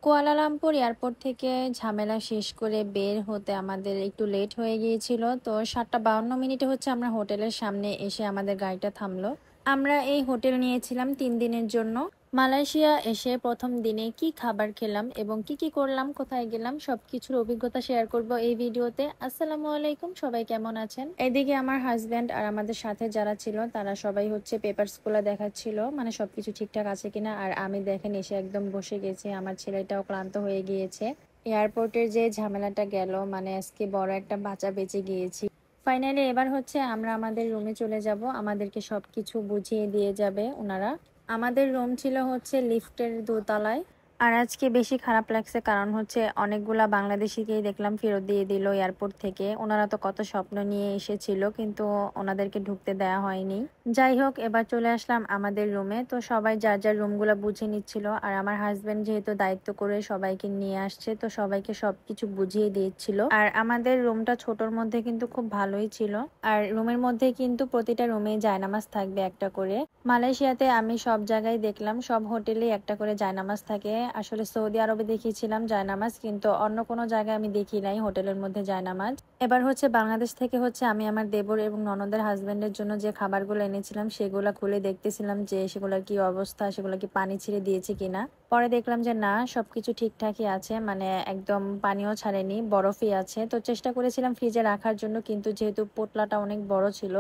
Kuala Lumpur airport থেকে ঝামেলা শেষ করে বের হতে আমাদের একটু লেট হয়ে গিয়েছিল। তো 7:52 হচ্ছে আমরা হোটেলের সামনে এসে আমাদের গাড়িটা থামলো। আমরা এই হোটেল নিয়েছিলাম 3 দিনের জন্য। মালয়েশিয়া এসে প্রথম দিনে কি খাবার খেলাম এবং কি কি করলাম, কোথায় গেলাম, সবকিছুর অভিজ্ঞতা শেয়ার করব এই ভিডিওতে। আসসালামু আলাইকুম, সবাই কেমন আছেন? এদিকে আমার হাজব্যান্ড আর আমাদের সাথে যারা ছিল তারা সবাই হচ্ছে পেপারস গুলা দেখাচ্ছিল, মানে সবকিছু ঠিকঠাক আছে কিনা। আর আমি দেখেন এসে একদম বসে গেছি, আমার ছেলেটাও ক্লান্ত হয়ে গিয়েছে। এয়ারপোর্টের যে ঝামেলাটা গেল, মানে আজকে বড় একটা বাঁচা বেঁচে গিয়েছি। ফাইনালি এবার হচ্ছে আমরা আমাদের রুমে চলে যাব, আমাদেরকে সবকিছু বুঝিয়ে দিয়ে যাবে ওনারা। আমাদের রুম ছিল হচ্ছে লিফটের দোতলায়। আর আজকে বেশি খারাপ লাগছে কারণ হচ্ছে অনেকগুলা বাংলাদেশিকেই দেখলাম ফেরত দিয়ে দিল এয়ারপোর্ট থেকে। ওনারা তো কত স্বপ্ন নিয়ে এসেছিল, কিন্তু ওনাদেরকে ঢুকতে দেয়া হয়নি। যাই হোক, এবার চলে আসলাম আমাদের রুমে। তো সবাই যার যার রুমগুলো বুঝে নিচ্ছিল, আর আমার হাজবেন্ড যেহেতু দায়িত্ব করে সবাইকে নিয়ে আসছে, তো সবাইকে সবকিছু বুঝিয়ে দিচ্ছিল। আর আমাদের রুমটা ছোটর মধ্যে কিন্তু খুব ভালোই ছিল। আর রুমের মধ্যে কিন্তু প্রতিটা রুমে জায়নামাজ থাকবে একটা করে। মালয়েশিয়াতে আমি সব জায়গায় দেখলাম সব হোটেলেই একটা করে জায়নামাজ থাকে। আসলে সৌদি আরবে দেখিয়েছিলাম জায়নামাজ, কিন্তু অন্য কোনো জায়গায় আমি দেখি নাই হোটেলের মধ্যে জায়নামাজ। এবার হচ্ছে বাংলাদেশ থেকে হচ্ছে আমি আমার দেবর এবং ননদের হাজবেন্ডের জন্য যে খাবারগুলো এনেছিলাম সেগুলো খুলে দেখতেছিলাম যে সেগুলোর কি অবস্থা, সেগুলো কি পানি ছিঁড়ে দিয়েছে কিনা। পরে দেখলাম যে না, সবকিছু ঠিকঠাকই আছে, মানে একদম পানিও ছাড়েনি, বরফই আছে। তো চেষ্টা করেছিলাম ফ্রিজে রাখার জন্য, কিন্তু যেহেতু পোটলাটা অনেক বড় ছিল,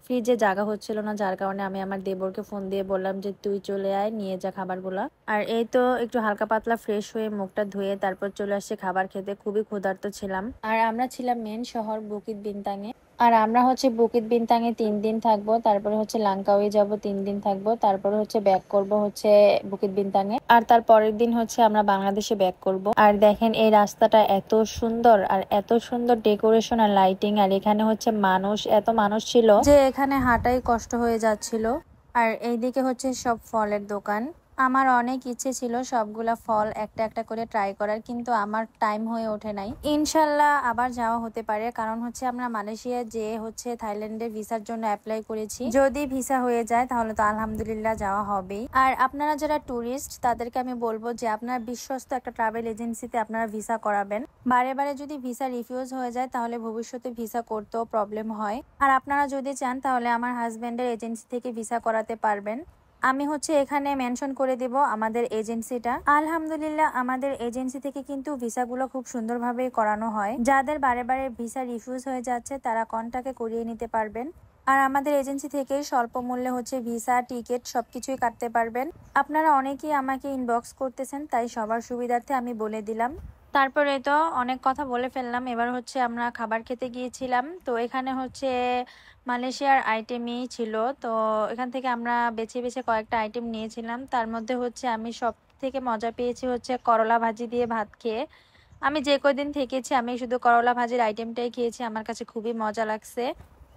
ফ্রিজে জায়গা হচ্ছিল না, যার কারণে আমি আমার দেবরকে ফোন দিয়ে বললাম যে তুই চলে আয়, নিয়ে যা খাবারগুলা। আর এই তো একটু হালকা পাতলা ফ্রেশ হয়ে মুখটা ধুয়ে তারপর চলে আসছে খাবার খেতে। খুবই ক্ষুধার্ত ছিলাম। আর আমরা ছিলাম মেন শহর বুকিত বিনতাঙে। আর আমরা হচ্ছে বুকিত বিনতাঙে 3 দিন থাকবো, তারপরে হচ্ছে লাঙ্কাওয়ে যাব 3 দিন থাকবো, তারপরে হচ্ছে ব্যাক করব হচ্ছে বুকিত বিনতাঙে। আর তার পরের দিন হচ্ছে আমরা বাংলাদেশে ব্যাক করব। আর দেখেন এই রাস্তাটা এত সুন্দর, আর এত সুন্দর ডেকোরেশন আর লাইটিং। আর এখানে হচ্ছে মানুষ, এত মানুষ ছিল যে এখানে হাঁটাই কষ্ট হয়ে যাচ্ছিল। আর এইদিকে হচ্ছে সব ফলের দোকান। আমার অনেক ইচ্ছে ছিল সবগুলা ফল একটা একটা করে ট্রাই করার, কিন্তু আমার টাইম হয়ে ওঠে নাই। ইনশাল্লাহ আবার যাওয়া হতে পারে, কারণ হচ্ছে আমরা মালয়েশিয়া যে হচ্ছে থাইল্যান্ডের ভিসার জন্য অ্যাপ্লাই করেছি। যদি ভিসা হয়ে যায় তাহলে তো আলহামদুলিল্লাহ যাওয়া হবেই। আর আপনারা যারা ট্যুরিস্ট তাদেরকে আমি বলবো যে আপনারা বিশ্বস্ত একটা ট্রাভেল এজেন্সিতে আপনারা ভিসা করাবেন। বারে বারে যদি ভিসা রিফিউজ হয়ে যায় তাহলে ভবিষ্যতে ভিসা করতেও প্রবলেম হয়। আর আপনারা যদি চান তাহলে আমার হাজবেন্ডের এজেন্সি থেকে ভিসা করাতে পারবেন। আমি হচ্ছে এখানে মেনশন করে দেব আমাদের এজেন্সিটা। আলহামদুলিল্লাহ আমাদের এজেন্সি থেকে কিন্তু ভিসাগুলো খুব সুন্দরভাবে করানো হয়। যাদের বারে বারে ভিসা রিফিউজ হয়ে যাচ্ছে তারা কন্টাক্টে করিয়ে নিতে পারবেন। আর আমাদের এজেন্সি থেকে স্বল্প মূল্যে হচ্ছে ভিসা, টিকিট সবকিছুই কাটতে পারবেন। আপনারা অনেকেই আমাকে ইনবক্স করতেছেন, তাই সবার সুবিধার্থে আমি বলে দিলাম। তারপরে তো অনেক কথা বলে ফেললাম। এবার হচ্ছে আমরা খাবার খেতে গিয়েছিলাম। তো এখানে হচ্ছে মালয়েশিয়ার আইটেমই ছিল। তো এখান থেকে আমরা বেছে বেছে কয়েকটা আইটেম নিয়েছিলাম। তার মধ্যে হচ্ছে আমি সব থেকে মজা পেয়েছি হচ্ছে করলা ভাজি দিয়ে ভাত খেয়ে। আমি যে কদিন থেকেছি আমি শুধু করলা ভাজির আইটেমটাই খেয়েছি, আমার কাছে খুবই মজা লাগছে।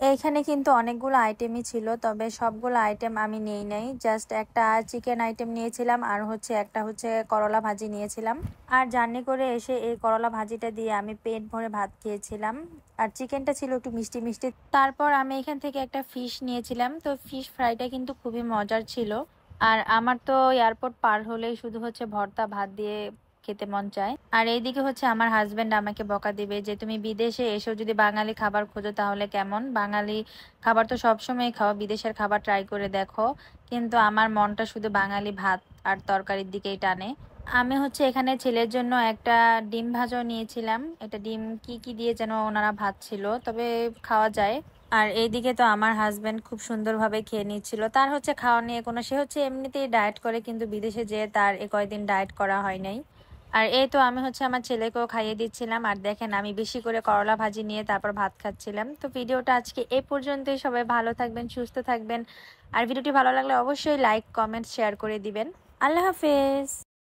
এইখানে কিন্তু অনেকগুলো আইটেমই ছিল, তবে সবগুলো আইটেম আমি নেই নাই। জাস্ট একটা চিকেন আইটেম নিয়েছিলাম, আর হচ্ছে একটা হচ্ছে করলা ভাজি নিয়েছিলাম। আর জার্নি করে এসে এই করলা ভাজিটা দিয়ে আমি পেট ভরে ভাত খেয়েছিলাম। আর চিকেনটা ছিল একটু মিষ্টি মিষ্টি। তারপর আমি এখান থেকে একটা ফিশ নিয়েছিলাম। তো ফিশ ফ্রাইটা কিন্তু খুবই মজার ছিল। আর আমার তো এয়ারপোর্ট পার হলেই শুধু হচ্ছে ভর্তা ভাত দিয়ে খেতে মন চায়। আর এইদিকে হচ্ছে আমার হাজবেন্ড আমাকে বকা দিবে যে তুমি বিদেশে এসেও যদি বাঙালি খাবার খোঁজো তাহলে কেমন? বাঙালি খাবার তো সবসময় খাওয়া, বিদেশের খাবার ট্রাই করে দেখো। কিন্তু আমার মনটা শুধু বাঙালি ভাত আর তরকারির দিকেই টানে। আমি হচ্ছে এখানে ছেলের জন্য একটা ডিম ভাজা নিয়েছিলাম। এটা ডিম কি কি দিয়ে যেন ওনারা ভাজছিল, তবে খাওয়া যায়। আর এইদিকে তো আমার হাজবেন্ড খুব সুন্দরভাবে খেয়ে নিচ্ছিল। তার হচ্ছে খাওয়া নিয়ে কোনো, সে হচ্ছে এমনিতেই ডায়েট করে, কিন্তু বিদেশে যেয়ে তার কয়দিন ডায়েট করা হয় নাই। আর এই তো আমি হচ্ছে আমার ছেলেকেও খাইয়ে দিচ্ছিলাম। আর দেখেন আমি বেশি করে করলা ভাজি নিয়ে তারপর ভাত খাচ্ছিলাম। তো ভিডিওটা আজকে এই পর্যন্তই। সবাই ভালো থাকবেন, সুস্থ থাকবেন। আর ভিডিওটি ভালো লাগলে অবশ্যই লাইক, কমেন্ট, শেয়ার করে দিবেন। আল্লাহ হাফেজ।